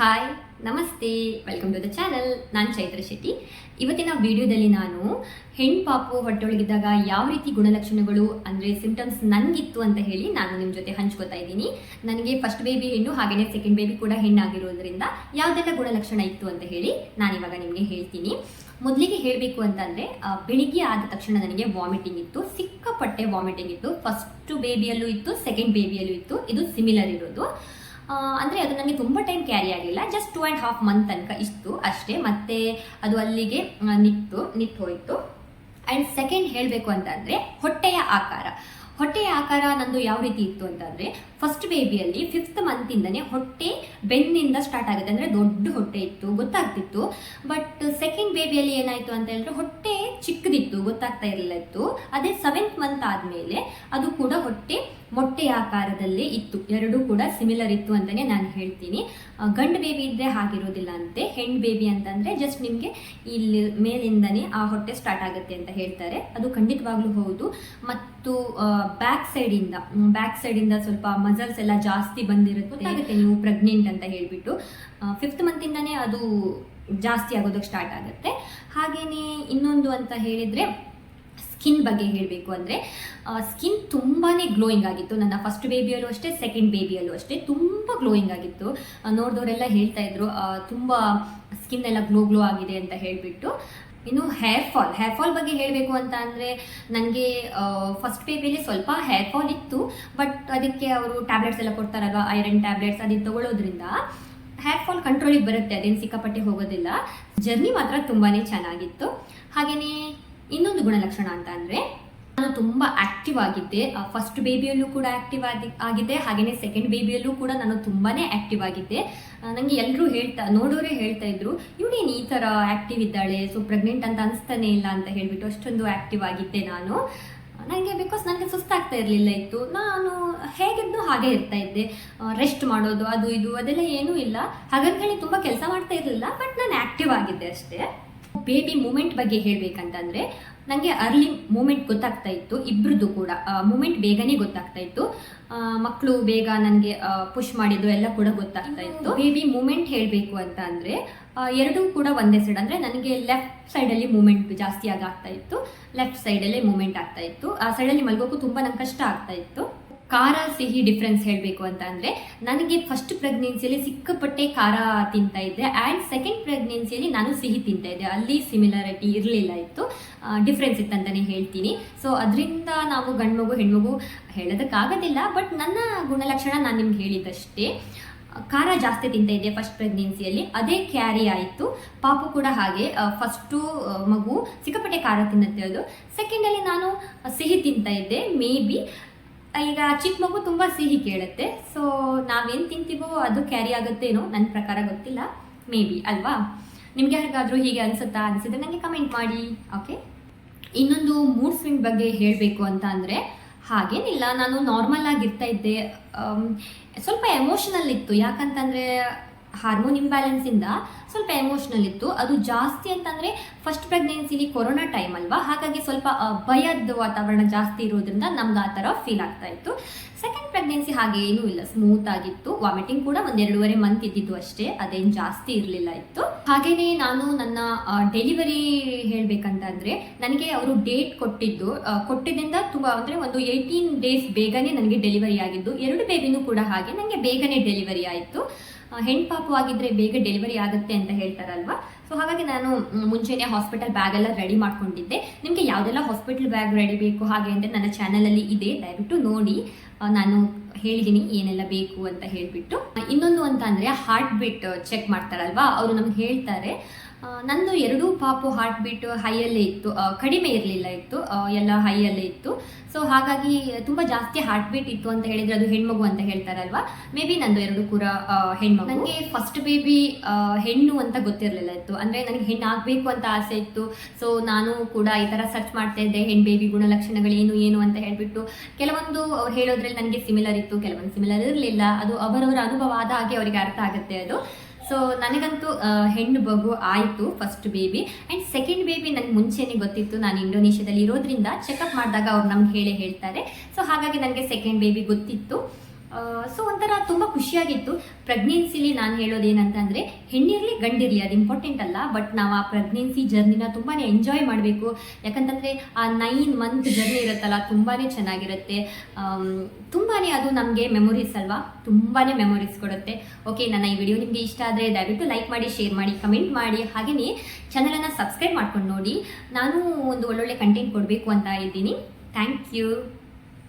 Hi ನಮಸ್ತೆ, welcome to the channel. ನಾನು ಚೈತ್ರ ಶೆಟ್ಟಿ. ಇವತ್ತಿನ ವಿಡಿಯೋದಲ್ಲಿ ನಾನು ಹೆಣ್ಣು ಪಾಪು ಹೊಟ್ಟೆಯೊಳಗಿದ್ದಾಗ ಯಾವ ರೀತಿ ಗುಣಲಕ್ಷಣಗಳು ಅಂದರೆ ಸಿಂಪ್ಟಮ್ಸ್ ನನಗಿತ್ತು ಅಂತ ಹೇಳಿ ನಾನು ನಿಮ್ಮ ಜೊತೆ ಹಂಚ್ಕೋತಾ ಇದ್ದೀನಿ. ನನಗೆ ಫಸ್ಟ್ ಬೇಬಿ ಹೆಣ್ಣು, ಹಾಗೆಯೇ ಸೆಕೆಂಡ್ ಬೇಬಿ ಕೂಡ ಹೆಣ್ಣಾಗಿರೋದ್ರಿಂದ ಯಾವುದೆಲ್ಲ ಗುಣಲಕ್ಷಣ ಇತ್ತು ಅಂತ ಹೇಳಿ ನಾನಿವಾಗ ನಿಮಗೆ ಹೇಳ್ತೀನಿ. ಮೊದಲಿಗೆ ಹೇಳಬೇಕು ಅಂತಂದರೆ ಬೆಳಿಗ್ಗೆ ಆದ ತಕ್ಷಣ ನನಗೆ ವಾಮಿಟಿಂಗ್ ಇತ್ತು, ಸಿಕ್ಕಾಪಟ್ಟೆ ವಾಮಿಟಿಂಗ್ ಇತ್ತು. ಫಸ್ಟ್ ಬೇಬಿಯಲ್ಲೂ ಇತ್ತು, ಸೆಕೆಂಡ್ ಬೇಬಿಯಲ್ಲೂ ಇತ್ತು. ಇದು ಸಿಮಿಲರ್ ಇರೋದು. ಅಂದರೆ ಅದು ನನಗೆ ತುಂಬ ಟೈಮ್ ಕ್ಯಾರಿ ಆಗಲಿಲ್ಲ, ಜಸ್ಟ್ 2.5 ಮಂತ್ ತನಕ ಇತ್ತು ಅಷ್ಟೇ. ಮತ್ತೆ ಅದು ಅಲ್ಲಿಗೆ ನಿಂತು ಹೋಯಿತು. ಆ್ಯಂಡ್ ಸೆಕೆಂಡ್ ಹೇಳಬೇಕು ಅಂತಂದರೆ ಹೊಟ್ಟೆಯ ಆಕಾರ ನಂದು ಯಾವ ರೀತಿ ಇತ್ತು ಅಂತಂದರೆ, ಫಸ್ಟ್ ಬೇಬಿಯಲ್ಲಿ 5th ಮಂತಿಂದನೇ ಹೊಟ್ಟೆ ಬೆನ್ನಿಂದ ಸ್ಟಾರ್ಟ್ ಆಗುತ್ತೆ, ಅಂದರೆ ದೊಡ್ಡ ಹೊಟ್ಟೆ ಇತ್ತು, ಗೊತ್ತಾಗ್ತಿತ್ತು. ಬಟ್ ಸೆಕೆಂಡ್ ಬೇಬಿಯಲ್ಲಿ ಏನಾಯಿತು ಅಂತ ಹೇಳಿದ್ರೆ ಹೊಟ್ಟೆ ಚಿಕ್ಕದಿತ್ತು, ಗೊತ್ತಾಗ್ತಾ ಇರಲಿಲ್ಲ ಇತ್ತು. ಅದೇ 7th ಮಂತ್ ಆದಮೇಲೆ ಅದು ಕೂಡ ಹೊಟ್ಟೆ ಮೊಟ್ಟೆಯ ಆಕಾರದಲ್ಲಿ ಇತ್ತು. ಎರಡೂ ಕೂಡ ಸಿಮಿಲರ್ ಇತ್ತು ಅಂತಲೇ ನಾನು ಹೇಳ್ತೀನಿ. ಗಂಡು ಬೇಬಿ ಇದ್ದರೆ ಹಾಗಿರೋದಿಲ್ಲ ಅಂತೆ. ಹೆಣ್ಣು ಬೇಬಿ ಅಂತಂದರೆ ಜಸ್ಟ್ ನಿಮಗೆ ಇಲ್ಲಿ ಮೇಲಿಂದನೇ ಆ ಹೊಟ್ಟೆ ಸ್ಟಾರ್ಟ್ ಆಗುತ್ತೆ ಅಂತ ಹೇಳ್ತಾರೆ. ಅದು ಖಂಡಿತವಾಗ್ಲೂ ಹೌದು. ಮತ್ತು ಬ್ಯಾಕ್ ಸೈಡಿಂದ ಸ್ವಲ್ಪ ಮಸಲ್ಸ್ ಎಲ್ಲ ಜಾಸ್ತಿ ಬಂದಿರುತ್ತೆ, ಗೊತ್ತಾಗುತ್ತೆ ನೀವು ಪ್ರೆಗ್ನೆಂಟ್ ಅಂತ ಹೇಳಿಬಿಟ್ಟು. 5th ಮಂತಿಂದನೇ ಅದು ಜಾಸ್ತಿ ಆಗೋದಕ್ಕೆ ಸ್ಟಾರ್ಟ್ ಆಗುತ್ತೆ. ಹಾಗೆಯೇ ಇನ್ನೊಂದು ಅಂತ ಹೇಳಿದರೆ ಸ್ಕಿನ್ ಬಗ್ಗೆ ಹೇಳಬೇಕು ಅಂದರೆ, ಸ್ಕಿನ್ ತುಂಬಾ ಗ್ಲೋಯಿಂಗ್ ಆಗಿತ್ತು. ನನ್ನ ಫಸ್ಟ್ ಬೇಬಿಯಲ್ಲೂ ಅಷ್ಟೇ, ಸೆಕೆಂಡ್ ಬೇಬಿಯಲ್ಲೂ ಅಷ್ಟೇ ತುಂಬ ಗ್ಲೋಯಿಂಗ್ ಆಗಿತ್ತು. ನೋಡಿದವರೆಲ್ಲ ಹೇಳ್ತಾ ಇದ್ರು ತುಂಬ ಸ್ಕಿನ್ ಎಲ್ಲ ಗ್ಲೋ ಆಗಿದೆ ಅಂತ ಹೇಳಿಬಿಟ್ಟು. ಇನ್ನು ಹೇರ್ ಫಾಲ್ ಬಗ್ಗೆ ಹೇಳಬೇಕು ಅಂತ ಅಂದರೆ, ನನಗೆ ಫಸ್ಟ್ ಬೇಬಿಯಲ್ಲಿ ಸ್ವಲ್ಪ ಹೇರ್ ಫಾಲ್ ಇತ್ತು. ಬಟ್ ಅದಕ್ಕೆ ಅವರು ಟ್ಯಾಬ್ಲೆಟ್ಸ್ ಎಲ್ಲ ಕೊಡ್ತಾರಲ್ವ, ಐರನ್ ಟ್ಯಾಬ್ಲೆಟ್ಸ್, ಅದನ್ನು ತಗೊಳ್ಳೋದ್ರಿಂದ ಹೇರ್ ಫಾಲ್ ಕಂಟ್ರೋಲಿಗೆ ಬರುತ್ತೆ, ಅದೇನು ಸಿಕ್ಕಾಪಟ್ಟೆ ಹೋಗೋದಿಲ್ಲ. ಜರ್ನಿ ಮಾತ್ರ ತುಂಬಾ ಚೆನ್ನಾಗಿತ್ತು. ಹಾಗೆಯೇ ಇನ್ನೊಂದು ಗುಣಲಕ್ಷಣ ಅಂತ ಅಂದರೆ, ನಾನು ತುಂಬ ಆ್ಯಕ್ಟಿವ್ ಆಗಿದ್ದೆ. ಫಸ್ಟ್ ಬೇಬಿಯಲ್ಲೂ ಕೂಡ ಆ್ಯಕ್ಟಿವ್ ಆಗಿದ್ದೆ, ಹಾಗೆಯೇ ಸೆಕೆಂಡ್ ಬೇಬಿಯಲ್ಲೂ ಕೂಡ ನಾನು ತುಂಬಾ ಆ್ಯಕ್ಟಿವ್ ಆಗಿದ್ದೆ. ನನಗೆ ಎಲ್ಲರೂ ನೋಡೋರೇ ಹೇಳ್ತಾ ಇದ್ರು, ಇವಳೇನು ಈ ಥರ ಆ್ಯಕ್ಟಿವ್ ಇದ್ದಾಳೆ, ಸೊ ಪ್ರೆಗ್ನೆಂಟ್ ಅಂತ ಅನಿಸ್ತಾನೆ ಇಲ್ಲ ಅಂತ ಹೇಳಿಬಿಟ್ಟು ಅಷ್ಟೊಂದು ಆ್ಯಕ್ಟಿವ್ ಆಗಿದ್ದೆ ನಾನು. ನನಗೆ ಸುಸ್ತಾಗ್ತಾ ಇರಲಿಲ್ಲ ಇತ್ತು. ನಾನು ಹೇಗಿದ್ದು ಹಾಗೆ ಇರ್ತಾ ಇದ್ದೆ. ರೆಸ್ಟ್ ಮಾಡೋದು ಅದು ಇದು ಅದೆಲ್ಲ ಏನೂ ಇಲ್ಲ. ಹಾಗಂತ ಹೇಳಿ ತುಂಬ ಕೆಲಸ ಮಾಡ್ತಾ ಇರಲಿಲ್ಲ, ಬಟ್ ನಾನು ಆ್ಯಕ್ಟಿವ್ ಆಗಿದ್ದೆ ಅಷ್ಟೇ. ಬೇಬಿ ಮೂಮೆಂಟ್ ಬಗ್ಗೆ ಹೇಳಬೇಕಂತಂದರೆ, ನನಗೆ ಅರ್ಲಿ ಮೂಮೆಂಟ್ ಗೊತ್ತಾಗ್ತಾ ಇತ್ತು. ಇಬ್ಬರದ್ದು ಕೂಡ ಮೂಮೆಂಟ್ ಬೇಗನೆ ಗೊತ್ತಾಗ್ತಾ ಇತ್ತು. ಮಕ್ಕಳು ಬೇಗ ನನಗೆ ಪುಷ್ ಮಾಡಿದ್ದು ಎಲ್ಲ ಕೂಡ ಗೊತ್ತಾಗ್ತಾ ಇತ್ತು. ಬೇಬಿ ಮೂಮೆಂಟ್ ಹೇಳಬೇಕು ಅಂತ ಅಂದರೆ, ಎರಡೂ ಕೂಡ ಒಂದೇ ಸೈಡ್, ಅಂದರೆ ನನಗೆ ಲೆಫ್ಟ್ ಸೈಡಲ್ಲಿ ಮೂಮೆಂಟ್ ಜಾಸ್ತಿ ಆಗ್ತಾ ಇತ್ತು. ಲೆಫ್ಟ್ ಸೈಡಲ್ಲೇ ಮೂಮೆಂಟ್ ಆಗ್ತಾ ಇತ್ತು. ಆ ಸೈಡಲ್ಲಿ ಮಲ್ಗೋಕ್ಕೂ ತುಂಬ ನಂಗೆ ಕಷ್ಟ ಆಗ್ತಾ ಇತ್ತು. ಖಾರ ಸಿಹಿ ಡಿಫ್ರೆನ್ಸ್ ಹೇಳಬೇಕು ಅಂತ ಅಂದರೆ, ನನಗೆ ಫಸ್ಟ್ ಪ್ರೆಗ್ನೆನ್ಸಿಯಲ್ಲಿ ಸಿಕ್ಕಾಪಟ್ಟೆ ಖಾರ ತಿಂತಾ ಇದ್ದೆ. ಆ್ಯಂಡ್ ಸೆಕೆಂಡ್ ಪ್ರೆಗ್ನೆನ್ಸಿಯಲ್ಲಿ ನಾನು ಸಿಹಿ ತಿಂತಾ ಇದ್ದೆ. ಅಲ್ಲಿ ಸಿಮಿಲಾರಿಟಿ ಇರಲಿಲ್ಲ ಇತ್ತು, ಡಿಫ್ರೆನ್ಸ್ ಇತ್ತಂತಲೇ ಹೇಳ್ತೀನಿ. ಸೊ ಅದರಿಂದ ನಾವು ಗಂಡು ಮಗು ಹೆಣ್ಮಗು ಹೇಳೋದಕ್ಕಾಗೋದಿಲ್ಲ. ಬಟ್ ನನ್ನ ಗುಣಲಕ್ಷಣ ನಾನು ನಿಮ್ಗೆ ಹೇಳಿದ್ದಷ್ಟೇ. ಖಾರ ಜಾಸ್ತಿ ತಿಂತಾ ಇದ್ದೆ ಫಸ್ಟ್ ಪ್ರೆಗ್ನೆನ್ಸಿಯಲ್ಲಿ, ಅದೇ ಕ್ಯಾರಿ ಆಯಿತು. ಪಾಪು ಕೂಡ ಹಾಗೆ, ಫಸ್ಟು ಮಗು ಸಿಕ್ಕಾಪಟ್ಟೆ ಖಾರ ತಿನ್ನುತ್ತೆ ಅದು. ಸೆಕೆಂಡಲ್ಲಿ ನಾನು ಸಿಹಿ ತಿಂತಾ ಇದ್ದೆ. ಮೇ ಬಿ ಈಗ ಚಿಕ್ಕ ಮಗು ತುಂಬ ಸಿಹಿ ಕೇಳುತ್ತೆ, ಸೊ ನಾವೇನು ತಿಂತೀವೋ ಅದು ಕ್ಯಾರಿ ಆಗುತ್ತೇನೋ, ನನ್ನ ಪ್ರಕಾರ ಗೊತ್ತಿಲ್ಲ. ಮೇ ಬಿ ಅಲ್ವಾ? ನಿಮಗೆ ಯಾರಿಗಾದರೂ ಹೀಗೆ ಅನಿಸಿದ್ರೆ ನನಗೆ ಕಮೆಂಟ್ ಮಾಡಿ. ಓಕೆ. ಇನ್ನೊಂದು ಮೂಡ್ ಸ್ವಿಂಗ್ ಬಗ್ಗೆ ಹೇಳಬೇಕು ಅಂತ ಅಂದರೆ, ಹಾಗೇನಿಲ್ಲ, ನಾನು ನಾರ್ಮಲ್ ಆಗಿರ್ತಾ ಇದ್ದೆ. ಸ್ವಲ್ಪ ಎಮೋಷನಲ್ ಇತ್ತು, ಯಾಕಂತಂದರೆ ಹಾರ್ಮೋನ್ ಇಂಬ್ಯಾಲೆನ್ಸಿಂದ ಸ್ವಲ್ಪ ಎಮೋಷ್ನಲ್ ಇತ್ತು. ಅದು ಜಾಸ್ತಿ ಅಂತಂದರೆ ಫಸ್ಟ್ ಪ್ರೆಗ್ನೆನ್ಸಿಲಿ ಕೊರೋನಾ ಟೈಮ್ ಅಲ್ವಾ, ಹಾಗಾಗಿ ಸ್ವಲ್ಪ ಭಯದ ವಾತಾವರಣ ಜಾಸ್ತಿ ಇರೋದ್ರಿಂದ ನಮ್ಗೆ ಆ ಥರ ಫೀಲ್ ಆಗ್ತಾ ಇತ್ತು. ಸೆಕೆಂಡ್ ಪ್ರೆಗ್ನೆನ್ಸಿ ಹಾಗೆ ಏನೂ ಇಲ್ಲ, ಸ್ಮೂತ್ ಆಗಿತ್ತು. ವಾಮಿಟಿಂಗ್ ಕೂಡ 1-2.5 ಮಂತ್ ಇದ್ದಿದ್ದು ಅಷ್ಟೇ, ಅದೇನು ಜಾಸ್ತಿ ಇರಲಿಲ್ಲ ಇತ್ತು. ಹಾಗೆಯೇ ನಾನು ನನ್ನ ಡೆಲಿವರಿ ಹೇಳಬೇಕಂತಂದರೆ, ನನಗೆ ಅವರು ಡೇಟ್ ಕೊಟ್ಟಿದ್ದರಿಂದ ತುಂಬ, ಅಂದರೆ ಒಂದು 18 ಡೇಸ್ ಬೇಗನೆ ನನಗೆ ಡೆಲಿವರಿ ಆಗಿದ್ದು. 2 ಬೇಬಿನೂ ಕೂಡ ಹಾಗೆ ನನಗೆ ಬೇಗನೆ ಡೆಲಿವರಿ ಆಯಿತು. ಹೆಣ್ಣು ಪಾಪು ಆಗಿದ್ದರೆ ಬೇಗ ಡೆಲಿವರಿ ಆಗುತ್ತೆ ಅಂತ ಹೇಳ್ತಾರಲ್ವ. ಸೊ ಹಾಗಾಗಿ ನಾನು ಮುಂಚೆನೇ ಹಾಸ್ಪಿಟಲ್ ಬ್ಯಾಗೆಲ್ಲ ರೆಡಿ ಮಾಡ್ಕೊಂಡಿದ್ದೆ. ನಿಮಗೆ ಯಾವುದೆಲ್ಲ ಹಾಸ್ಪಿಟಲ್ ಬ್ಯಾಗ್ ರೆಡಿ ಬೇಕು ಹಾಗೆ ಅಂದರೆ ನನ್ನ ಚಾನಲಲ್ಲಿ ಇದೆ, ದಯವಿಟ್ಟು ನೋಡಿ. ನಾನು ಹೇಳಿದ್ದೀನಿ ಏನೆಲ್ಲ ಬೇಕು ಅಂತ ಹೇಳಿಬಿಟ್ಟು. ಇನ್ನೊಂದು ಅಂತ ಅಂದರೆ, ಹಾರ್ಟ್ ಬೀಟ್ ಚೆಕ್ ಮಾಡ್ತಾರಲ್ವ, ಅವರು ನಮ್ಗೆ ಹೇಳ್ತಾರೆ. ನಂದು 2 ಪಾಪು ಹಾರ್ಟ್ ಬೀಟ್ ಹೈಯಲ್ಲೇ ಇತ್ತು, ಕಡಿಮೆ ಇರಲಿಲ್ಲ ಇತ್ತು, ಎಲ್ಲ ಹೈಯಲ್ಲೇ ಇತ್ತು. ಸೊ ಹಾಗಾಗಿ ತುಂಬ ಜಾಸ್ತಿ ಹಾರ್ಟ್ ಬೀಟ್ ಇತ್ತು ಅಂತ ಹೇಳಿದರೆ ಅದು ಹೆಣ್ಮಗು ಅಂತ ಹೇಳ್ತಾರಲ್ವ. ಮೇ ಬಿ ನಂದು 2 ಕೂಡ ಹೆಣ್ಮಗು. ನನಗೆ ಫಸ್ಟ್ ಬೇಬಿ ಹೆಣ್ಣು ಅಂತ ಗೊತ್ತಿರಲಿಲ್ಲ ಇತ್ತು, ಅಂದರೆ ನನಗೆ ಹೆಣ್ಣು ಆಗಬೇಕು ಅಂತ ಆಸೆ ಇತ್ತು. ಸೊ ನಾನು ಕೂಡ ಈ ಥರ ಸರ್ಚ್ ಮಾಡ್ತಾ ಇದ್ದೆ, ಹೆಣ್ಣು ಬೇಬಿ ಗುಣಲಕ್ಷಣಗಳೇನು ಅಂತ ಹೇಳಿಬಿಟ್ಟು. ಕೆಲವೊಂದು ಅವ್ರು ಹೇಳೋದ್ರಲ್ಲಿ ನನಗೆ ಸಿಮಿಲರ್ ಇತ್ತು, ಕೆಲವೊಂದು ಸಿಮಿಲರ್ ಇರಲಿಲ್ಲ. ಅದು ಅವರವರ ಅನುಭವ ಆದ ಹಾಗೆ ಅವರಿಗೆ ಅರ್ಥ ಆಗುತ್ತೆ ಅದು. ಸೊ ನನಗಂತೂ ಹೆಣ್ಣು ಮಗು ಆಯಿತು first baby. And second baby ನನಗೆ ಮುಂಚೆನೇ ಗೊತ್ತಿತ್ತು, ನಾನು ಇಂಡೋನೇಷ್ಯಾದಲ್ಲಿ ಇರೋದ್ರಿಂದ ಚೆಕಪ್ ಮಾಡಿದಾಗ ಅವ್ರು ನಮ್ಗೆ ಹೇಳ್ತಾರೆ. ಸೊ ಹಾಗಾಗಿ ನನಗೆ ಸೆಕೆಂಡ್ ಬೇಬಿ ಗೊತ್ತಿತ್ತು. ಸೊ ಒಂಥರ ತುಂಬ ಖುಷಿಯಾಗಿತ್ತು. ಪ್ರೆಗ್ನೆನ್ಸಿಲಿ ನಾನು ಹೇಳೋದೇನಂತಂದರೆ ಹೆಣ್ಣಿರಲಿ ಗಂಡಿರಲಿ ಅದು ಇಂಪಾರ್ಟೆಂಟ್ ಅಲ್ಲ, ಬಟ್ ನಾವು ಆ ಪ್ರೆಗ್ನೆನ್ಸಿ ಜರ್ನಿನ ತುಂಬಾ ಎಂಜಾಯ್ ಮಾಡಬೇಕು. ಯಾಕಂತಂದರೆ ಆ 9 ಮಂತ್ ಜರ್ನಿ ಇರುತ್ತಲ್ಲ ತುಂಬಾ ಚೆನ್ನಾಗಿರುತ್ತೆ. ತುಂಬಾ ಅದು ನಮಗೆ ಮೆಮೊರೀಸ್ ಅಲ್ವಾ, ತುಂಬಾ ಮೆಮೊರೀಸ್ ಕೊಡುತ್ತೆ. ಓಕೆ, ನನ್ನ ಈ ವಿಡಿಯೋ ನಿಮಗೆ ಇಷ್ಟ ಆದರೆ ದಯವಿಟ್ಟು ಲೈಕ್ ಮಾಡಿ, ಶೇರ್ ಮಾಡಿ, ಕಮೆಂಟ್ ಮಾಡಿ, ಹಾಗೆಯೇ ಚಾನಲನ್ನು ಸಬ್ಸ್ಕ್ರೈಬ್ ಮಾಡ್ಕೊಂಡು ನೋಡಿ. ನಾನು ಒಂದು ಒಳ್ಳೊಳ್ಳೆ ಕಂಟೆಂಟ್ ಕೊಡಬೇಕು ಅಂತ ಇದ್ದೀನಿ. Thank you.